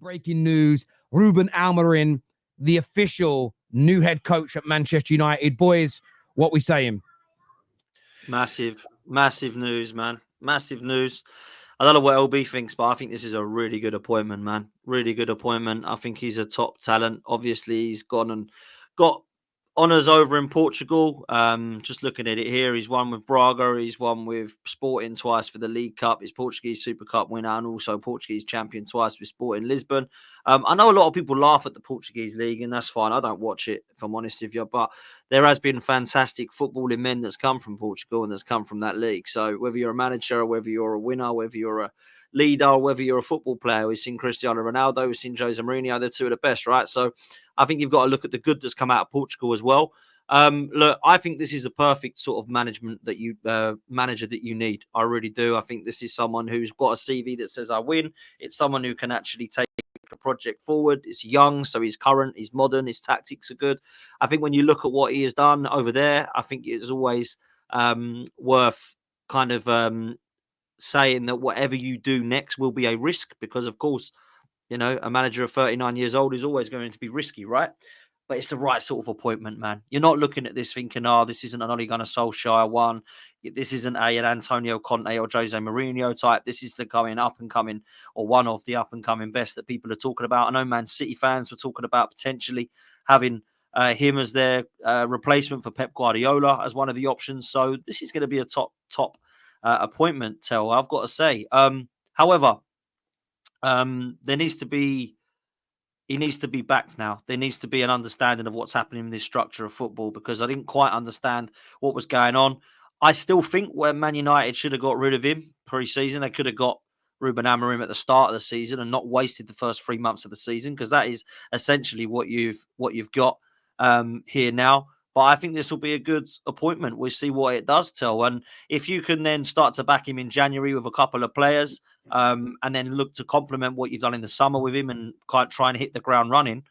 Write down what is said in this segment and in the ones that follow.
Breaking news, Ruben Amorim, the official new head coach at Manchester United. Boys, what we saying? Massive news, man. Massive news. I don't know what LB thinks, but I think this is a really good appointment, man. Really good appointment. I think he's a top talent. Obviously, he's gone and got honours over in Portugal. Just looking at it here, he's won with Braga, he's won with Sporting twice for the League Cup, he's Portuguese Super Cup winner and also Portuguese champion twice with Sporting Lisbon. I know a lot of people laugh at the Portuguese league, and that's fine. I don't watch it, if I'm honest with you, but there has been fantastic footballing men that's come from Portugal and that's come from that league. So whether you're a manager, whether you're a winner, whether you're a leader, or whether you're a football player, we've seen Cristiano Ronaldo, we've seen Jose Mourinho, they're two of the best, right? So I think you've got to look at the good that's come out of Portugal as well. Look, I think this is a perfect sort of manager that you need. I really do. I think this is someone who's got a CV that says I win. It's someone who can actually take a project forward. It's young, so he's current, he's modern, his tactics are good. I think when you look at what he has done over there, I think it's always worth kind of saying that whatever you do next will be a risk, because of course, you know, a manager of 39 years old is always going to be risky, right? But it's the right sort of appointment, man. You're not looking at this thinking, oh, this isn't an Ole Gunnar Solskjaer one. This isn't an Antonio Conte or Jose Mourinho type. This is the up and coming, or one of the up and coming best that people are talking about. I know Man City fans were talking about potentially having him as their replacement for Pep Guardiola as one of the options. So this is going to be a top appointment, Tel, I've got to say. However, he needs to be backed now. There needs to be an understanding of what's happening in this structure of football, because I didn't quite understand what was going on. I still think where Man United should have got rid of him pre-season, they could have got Ruben Amorim at the start of the season and not wasted the first 3 months of the season, because that is essentially what you've got here now. But I think this will be a good appointment. We'll see what it does, Tel. And if you can then start to back him in January with a couple of players, and then look to complement what you've done in the summer with him and try and hit the ground running,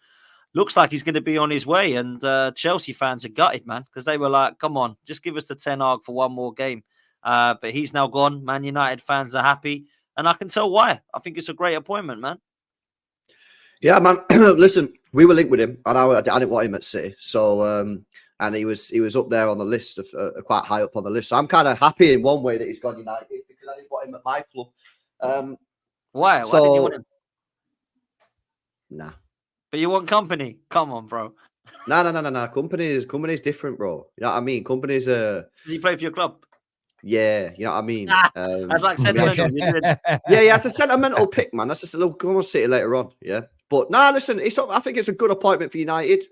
looks like he's going to be on his way. And Chelsea fans are gutted, man, because they were like, come on, just give us the Ten Hag for one more game. But he's now gone. Man United fans are happy, and I can tell why. I think it's a great appointment, man. Yeah, man. Listen, we were linked with him, and I didn't want him at City. So, and he was up there on the list, of quite high up on the list. So I'm kind of happy in one way that he's gone United, because I didn't want him at my club. Why? Why did you want him? Nah. But you want company? Come on, bro. No. Company is different, bro. You know what I mean? Company's Does he play for your club? Yeah, you know what I mean. That's like sentimental. Yeah, it's a sentimental pick, man. That's just a little come on City later on. Yeah, but listen, I think it's a good appointment for United.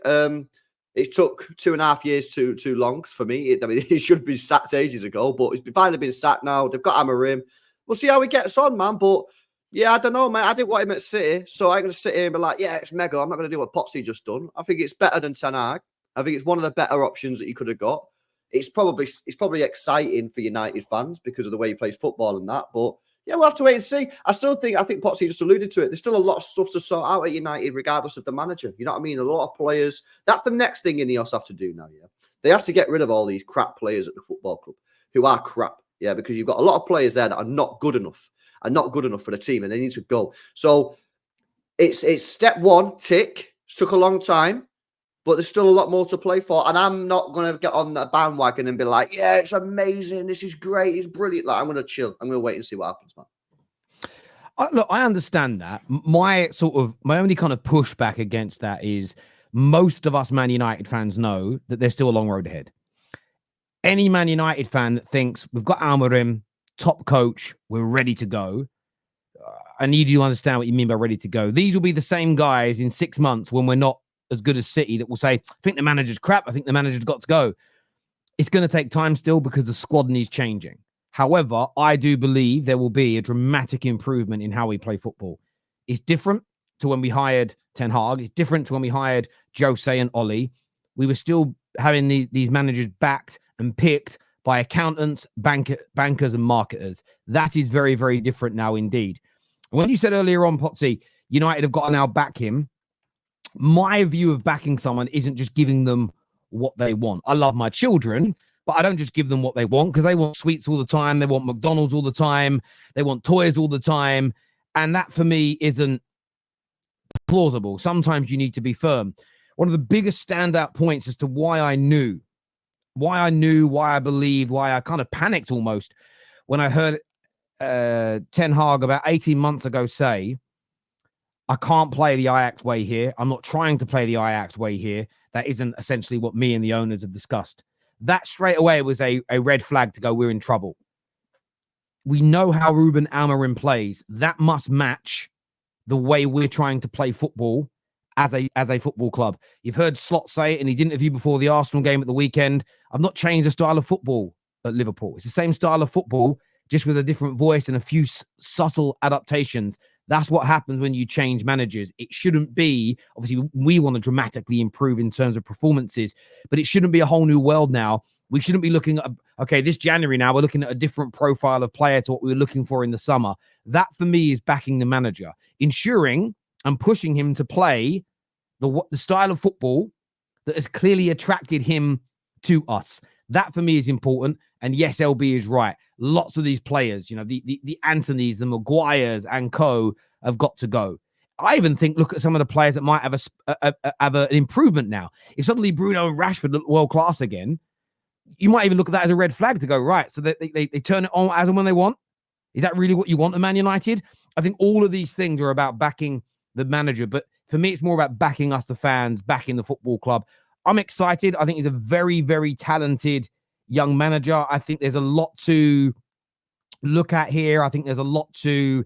It took 2.5 years too long for me. He should have been sacked ages ago, but he's finally been sacked now. They've got Amorim. We'll see how he gets on, man. But yeah, I don't know, man. I didn't want him at City, so I'm going to sit here and be like, yeah, it's mega. I'm not going to do what Potsy just done. I think it's better than Ten Hag. I think it's one of the better options that you could have got. It's probably exciting for United fans because of the way he plays football and that. But yeah, we'll have to wait and see. I think Potsy just alluded to it. There's still a lot of stuff to sort out at United, regardless of the manager. You know what I mean? A lot of players. That's the next thing Ineos have to do now. Yeah, they have to get rid of all these crap players at the football club who are crap. Yeah, because you've got a lot of players there that are not good enough for the team, and they need to go. So it's step one, tick. It took a long time, but there's still a lot more to play for. And I'm not going to get on the bandwagon and be like, yeah, it's amazing. This is great. It's brilliant. Like, I'm going to chill. I'm going to wait and see what happens, man. Look, I understand that. My only kind of pushback against that is most of us Man United fans know that there's still a long road ahead. Any Man United fan that thinks we've got Amorim, top coach, we're ready to go. I need you to understand what you mean by ready to go. These will be the same guys in 6 months when we're not as good as City that will say, I think the manager's crap. I think the manager's got to go. It's going to take time still because the squad needs changing. However, I do believe there will be a dramatic improvement in how we play football. It's different to when we hired Ten Hag. It's different to when we hired Jose and Oli. We were still having these managers backed and picked by accountants, bankers, and marketers. That is very, very different now indeed. When you said earlier on, Potsy, United have got to now back him, my view of backing someone isn't just giving them what they want. I love my children, but I don't just give them what they want, because they want sweets all the time. They want McDonald's all the time. They want toys all the time. And that for me isn't plausible. Sometimes you need to be firm. One of the biggest standout points as to why I believed, why I kind of panicked almost when I heard Ten Hag about 18 months ago say, I can't play the Ajax way here. I'm not trying to play the Ajax way here. That isn't essentially what me and the owners have discussed. That straight away was a red flag to go, we're in trouble. We know how Ruben Amorim plays. That must match the way we're trying to play football as a football club. You've heard Slot say it in his interview before the Arsenal game at the weekend. I've not changed the style of football at Liverpool. It's the same style of football, just with a different voice and a few subtle adaptations. That's what happens when you change managers. It shouldn't be, obviously, we want to dramatically improve in terms of performances, but it shouldn't be a whole new world now. We shouldn't be looking at, okay, this January now, we're looking at a different profile of player to what we were looking for in the summer. That, for me, is backing the manager, ensuring and pushing him to play the style of football that has clearly attracted him to us. That, for me, is important. And yes, LB is right. Lots of these players, you know, the Anthonys, the Maguires and co have got to go. I even think, look at some of the players that might have an improvement now. If suddenly Bruno and Rashford look world class again, you might even look at that as a red flag to go, right, so that they turn it on as and when they want. Is that really what you want at Man United? I think all of these things are about backing the manager. But for me, it's more about backing us, the fans, backing the football club. I'm excited. I think he's a very, very talented young manager. I think there's a lot to look at here. I think there's a lot to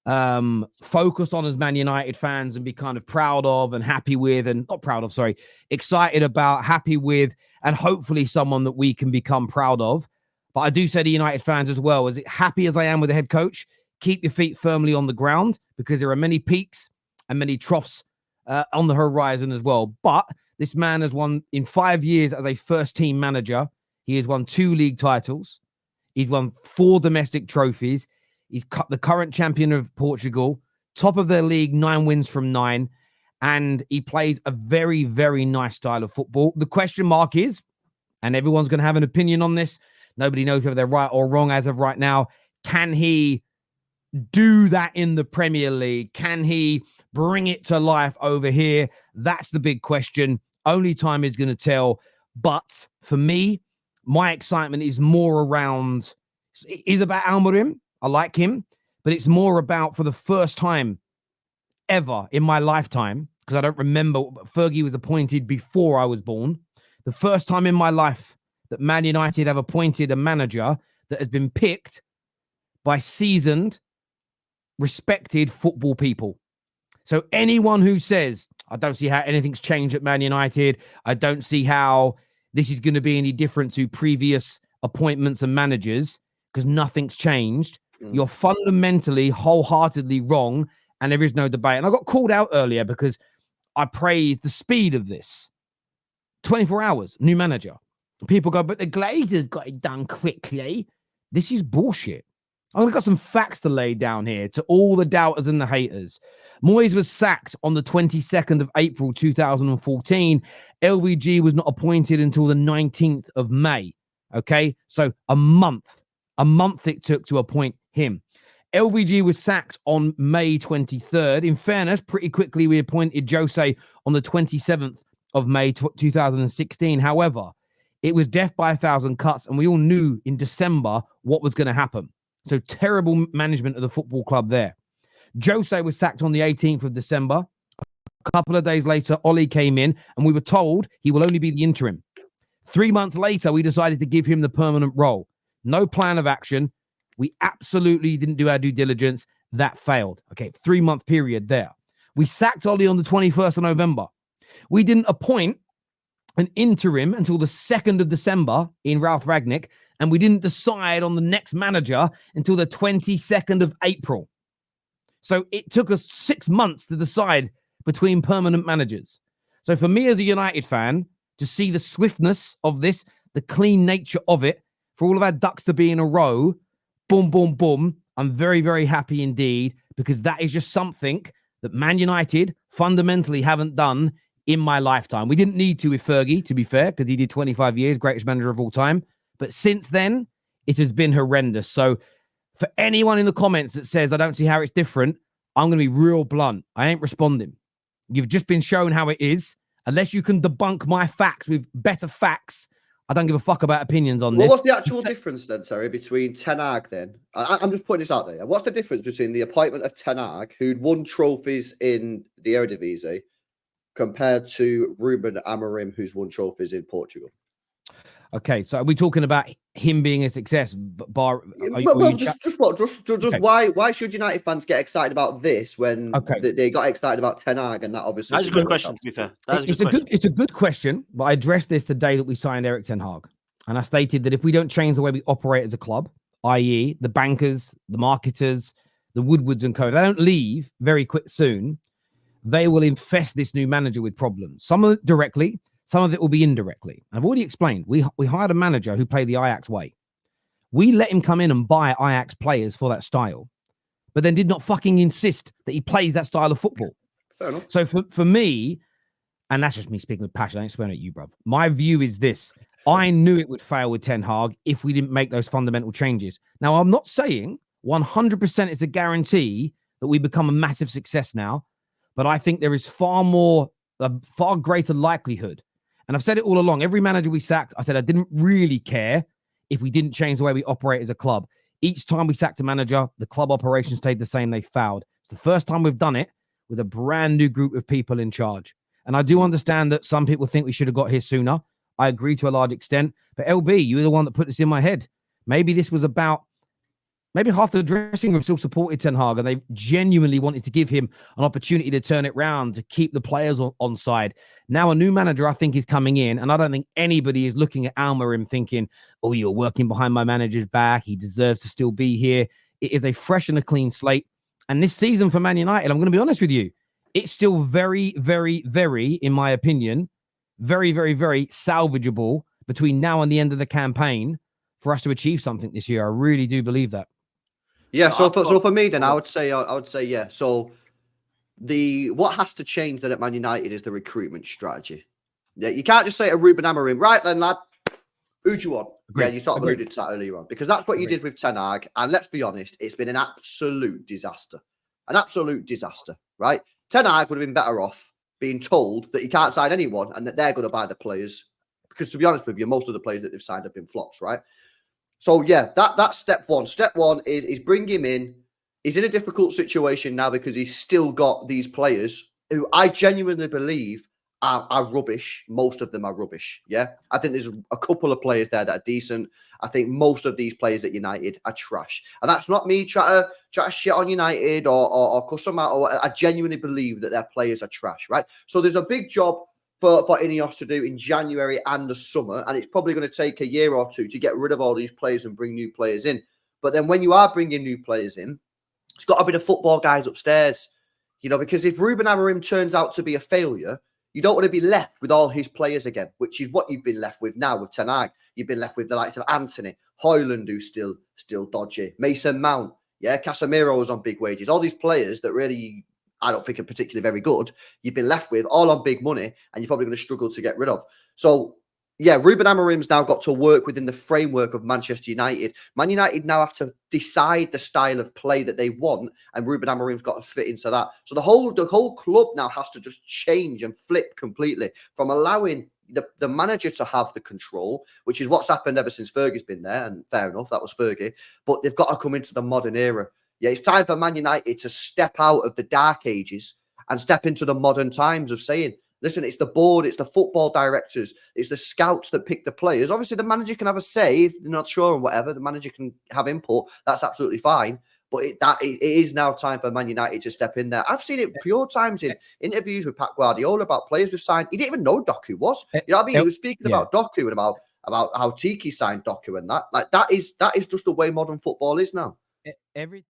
focus on as Man United fans and be kind of proud of and happy with, and not proud of, sorry, excited about, happy with, and hopefully someone that we can become proud of. But I do say to United fans as well, as happy as I am with the head coach, keep your feet firmly on the ground, because there are many peaks and many troughs on the horizon as well. But this man has won in 5 years as a first team manager. He has won 2 league titles. He's won 4 domestic trophies. He's the current champion of Portugal, top of their league, 9 wins from 9. And he plays a very, very nice style of football. The question mark is, and everyone's going to have an opinion on this, nobody knows whether they're right or wrong as of right now, can he do that in the Premier League? Can he bring it to life over here? That's the big question. Only time is going to tell. But for me, my excitement is more around, it is about Amorim. I like him, but it's more about, for the first time ever in my lifetime, because I don't remember, Fergie was appointed before I was born. The first time in my life that Man United have appointed a manager that has been picked by seasoned, respected football people. So anyone who says, I don't see how anything's changed at Man United, I don't see how this is going to be any different to previous appointments and managers, because nothing's changed, you're fundamentally, wholeheartedly wrong, and there is no debate. And I got called out earlier because I praised the speed of this. 24 hours, new manager. People go, but the Glazers got it done quickly. This is bullshit. I've got some facts to lay down here to all the doubters and the haters. Moyes was sacked on the 22nd of April, 2014. LVG was not appointed until the 19th of May. Okay, so a month it took to appoint him. LVG was sacked on May 23rd. In fairness, pretty quickly we appointed Jose on the 27th of May 2016. However, it was death by 1,000 cuts, and we all knew in December what was going to happen. So terrible management of the football club there. Jose was sacked on the 18th of December. A couple of days later, Oli came in, and we were told he will only be the interim. 3 months later, we decided to give him the permanent role. No plan of action. We absolutely didn't do our due diligence. That failed. Okay, 3-month period there. We sacked Oli on the 21st of November. We didn't appoint an interim until the 2nd of December in Ralph Rangnick, and we didn't decide on the next manager until the 22nd of April. So it took us 6 months to decide between permanent managers. So for me as a United fan, to see the swiftness of this, the clean nature of it, for all of our ducks to be in a row, boom, boom, boom, I'm very, very happy indeed, because that is just something that Man United fundamentally haven't done in my lifetime. We didn't need to with Fergie, to be fair, because he did 25 years, greatest manager of all time. But since then, it has been horrendous. So for anyone in the comments that says, I don't see how it's different, I'm going to be real blunt. I ain't responding. You've just been shown how it is. Unless you can debunk my facts with better facts, I don't give a fuck about opinions on Well, this. what's the actual difference then, Terry, between Ten Hag then? I'm just putting this out there. What's the difference between the appointment of Ten Hag, who'd won trophies in the Eredivisie, compared to Ruben Amorim, who's won trophies in Portugal? Okay, so are we talking about him being a success? Why should United fans get excited about this when they got excited about Ten Hag, and that obviously that's a good question. To be fair, it's a good question. But I addressed this the day that we signed Erik ten Hag, and I stated that if we don't change the way we operate as a club, i.e., the bankers, the marketers, the Woodwards and co, they don't leave very quick soon, they will infest this new manager with problems. Some of it directly. Some of it will be indirectly. I've already explained. We hired a manager who played the Ajax way. We let him come in and buy Ajax players for that style, but then did not fucking insist that he plays that style of football. Fair enough. So for me, and that's just me speaking with passion, I ain't swearing at you, bro. My view is this. I knew it would fail with Ten Hag if we didn't make those fundamental changes. Now, I'm not saying 100% it's a guarantee that we become a massive success now, but I think there is a far greater likelihood. And I've said it all along. Every manager we sacked, I said I didn't really care if we didn't change the way we operate as a club. Each time we sacked a manager, the club operations stayed the same. They fouled. It's the first time we've done it with a brand new group of people in charge. And I do understand that some people think we should have got here sooner. I agree to a large extent. But LB, you were the one that put this in my head. Maybe this was about... Maybe half the dressing room still supported Ten Hag and they genuinely wanted to give him an opportunity to turn it round, to keep the players on side. Now a new manager, I think, is coming in, and I don't think anybody is looking at Amorim thinking, oh, you're working behind my manager's back. He deserves to still be here. It is a fresh and a clean slate. And this season for Man United, I'm going to be honest with you, it's still very, very, very, in my opinion, very, very, very salvageable between now and the end of the campaign for us to achieve something this year. I really do believe that. Yeah, so for me then, I would say yeah. So what has to change then at Man United is the recruitment strategy. Yeah, you can't just say to Ruben Amorim, right then, lad, who do you want? Agreed. Yeah, you sort of alluded to that earlier on, because that's what you did with Ten Hag, and let's be honest, it's been an absolute disaster. An absolute disaster, right? Ten Hag would have been better off being told that he can't sign anyone and that they're going to buy the players, because to be honest with you, most of the players that they've signed have been flops, right? So yeah, that's step one. Step one is bring him in. He's in a difficult situation now because he's still got these players who I genuinely believe are rubbish. Most of them are rubbish. Yeah, I think there's a couple of players there that are decent. I think most of these players at United are trash, and that's not me trying to shit on United or cuss them out. I genuinely believe that their players are trash. Right. So there's a big job for Ineos to do in January and the summer, and it's probably going to take a year or two to get rid of all these players and bring new players in. But then when you are bringing new players in, it's got to be the football guys upstairs, because if Ruben Amorim turns out to be a failure, you don't want to be left with all his players again, which is what you've been left with now with Ten Hag. You've been left with the likes of Anthony, Højlund, who's still dodgy, Mason Mount, yeah, Casemiro was on big wages. All these players that really, I don't think are particularly very good, you've been left with all on big money, and you're probably going to struggle to get rid of. So, yeah, Ruben Amorim's now got to work within the framework of Manchester United. Man United now have to decide the style of play that they want, and Ruben Amorim's got to fit into that. So the whole club now has to just change and flip completely from allowing the manager to have the control, which is what's happened ever since Fergie's been there, and fair enough, that was Fergie, but they've got to come into the modern era. Yeah, it's time for Man United to step out of the dark ages and step into the modern times of saying, listen, it's the board, it's the football directors, it's the scouts that pick the players. Obviously, the manager can have a say if they're not sure and whatever. The manager can have input. That's absolutely fine. But it is now time for Man United to step in there. I've seen it pure times in interviews with Pat Guardiola about players we've signed. He didn't even know Doku was. You know what I mean? He was speaking about Doku and about how Tiki signed Doku and that. Like that is just the way modern football is now.